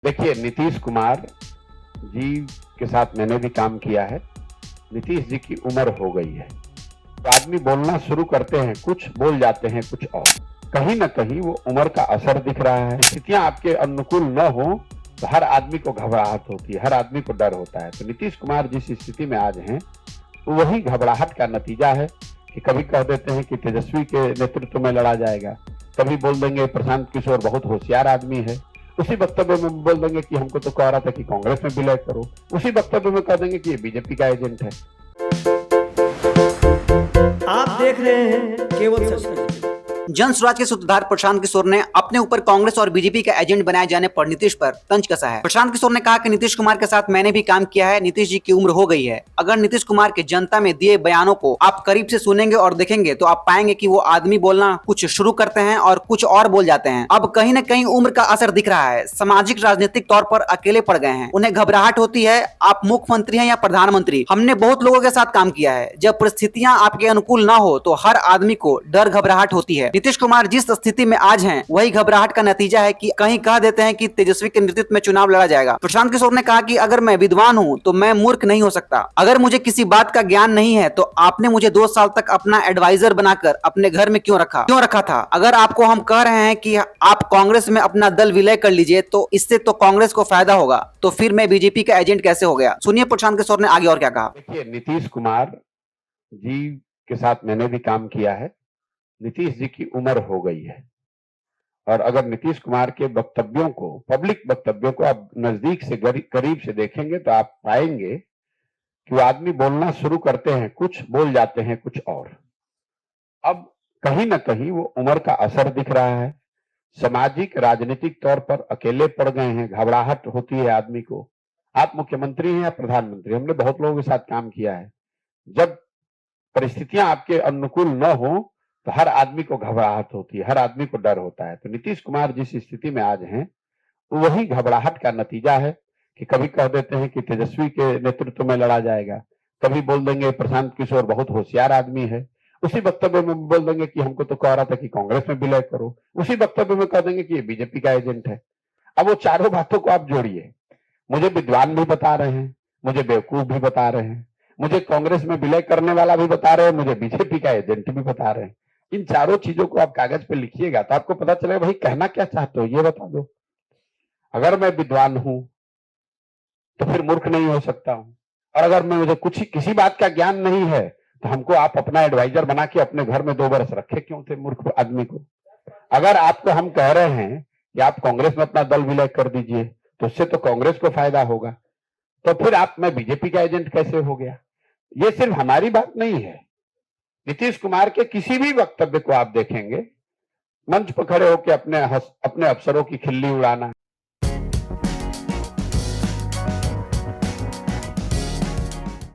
देखिए, नीतीश कुमार जी के साथ मैंने भी काम किया है। नीतीश जी की उम्र हो गई है, तो आदमी बोलना शुरू करते हैं, कुछ बोल जाते हैं कुछ और। कहीं न कहीं वो उम्र का असर दिख रहा है। स्थितियां आपके अनुकूल न हो तो हर आदमी को घबराहट होती है, हर आदमी को डर होता है। तो नीतीश कुमार जिस स्थिति में आज हैं, तो वही घबराहट का नतीजा है कि कभी कह देते हैं कि तेजस्वी के नेतृत्व में लड़ा जाएगा, कभी बोल देंगे प्रशांत किशोर बहुत होशियार आदमी है, उसी वक्तव्य में बोल देंगे कि हमको तो कह रहा था कि कांग्रेस में विलय करो, उसी वक्तव्य में कह देंगे कि ये बीजेपी का एजेंट है। आप देख रहे हैं केवल सच। जन स्वराज के सूत्रधार प्रशांत किशोर ने अपने ऊपर कांग्रेस और बीजेपी का एजेंट बनाए जाने पर नीतीश पर तंज कसा है। प्रशांत किशोर ने कहा कि नीतीश कुमार के साथ मैंने भी काम किया है, नीतीश जी की उम्र हो गई है। अगर नीतीश कुमार के जनता में दिए बयानों को आप करीब से सुनेंगे और देखेंगे तो आप पाएंगे कि वो आदमी बोलना कुछ शुरू करते हैं और कुछ और बोल जाते हैं। अब कहीं न कहीं उम्र का असर दिख रहा है। सामाजिक राजनीतिक तौर पर अकेले पड़ गए हैं, उन्हें घबराहट होती है। आप मुख्यमंत्री हैं या प्रधानमंत्री, हमने बहुत लोगों के साथ काम किया है। जब परिस्थितियां आपके अनुकूल ना हो तो हर आदमी को डर घबराहट होती है। नीतीश कुमार जिस स्थिति में आज हैं, वही घबराहट का नतीजा है कि कहीं कह देते हैं कि तेजस्वी के नेतृत्व में चुनाव लड़ा जाएगा। प्रशांत किशोर ने कहा कि अगर मैं विद्वान हूं तो मैं मूर्ख नहीं हो सकता। अगर मुझे किसी बात का ज्ञान नहीं है तो आपने मुझे 2 साल तक अपना एडवाइजर बनाकर अपने घर में क्यों रखा था। अगर आपको हम कह रहे हैं कि आप कांग्रेस में अपना दल विलय कर लीजिए तो इससे तो कांग्रेस को फायदा होगा, तो फिर मैं बीजेपी का एजेंट कैसे हो गया। सुनिए प्रशांत किशोर ने आगे और क्या कहा। देखिए, नीतीश कुमार जी के साथ मैंने भी काम किया है। नीतीश जी की उम्र हो गई है, और अगर नीतीश कुमार के वक्तव्यों को, पब्लिक वक्तव्यों को आप नजदीक से करीब से देखेंगे तो आप पाएंगे कि वो आदमी बोलना शुरू करते हैं, कुछ बोल जाते हैं कुछ और। अब कहीं न कहीं वो उम्र का असर दिख रहा है। सामाजिक राजनीतिक तौर पर अकेले पड़ गए हैं, घबराहट होती है आदमी को। आप मुख्यमंत्री हैं या प्रधानमंत्री, हमने बहुत लोगों के साथ काम किया है। जब परिस्थितियां आपके अनुकूल न हो तो हर आदमी को घबराहट होती है, हर आदमी को डर होता है। तो नीतीश कुमार जिस स्थिति में आज हैं, तो वही घबराहट का नतीजा है कि कभी कह देते हैं कि तेजस्वी के नेतृत्व में लड़ा जाएगा, कभी बोल देंगे प्रशांत किशोर बहुत होशियार आदमी है, उसी वक्तव्य में बोल देंगे कि हमको तो कह रहा था कि कांग्रेस में विलय करो, उसी वक्तव्य में कह देंगे कि ये बीजेपी का एजेंट है। अब वो चारों बातों को आप जोड़िए, मुझे विद्वान भी बता रहे हैं, मुझे बेवकूफ भी बता रहे हैं, मुझे कांग्रेस में विलय करने वाला भी बता रहे हैं, मुझे बीजेपी का एजेंट भी बता रहे हैं। इन चारों चीजों को आप कागज पे लिखिएगा तो आपको पता चलेगा भाई कहना क्या चाहते हो, ये बता दो। अगर मैं विद्वान हूं तो फिर मूर्ख नहीं हो सकता हूं, और अगर मैं मुझे किसी बात का ज्ञान नहीं है तो हमको आप अपना एडवाइजर बना के अपने घर में 2 बरस रखे क्यों थे मूर्ख आदमी को। अगर आपको हम कह रहे हैं कि आप कांग्रेस में अपना दल विलय कर दीजिए तो उससे तो कांग्रेस को फायदा होगा, तो फिर मैं बीजेपी का एजेंट कैसे हो गया। ये सिर्फ हमारी बात नहीं है, नीतीश कुमार के किसी भी वक्तव्य को आप देखेंगे, मंच पर खड़े होकर अपने अफसरों की खिल्ली उड़ाना,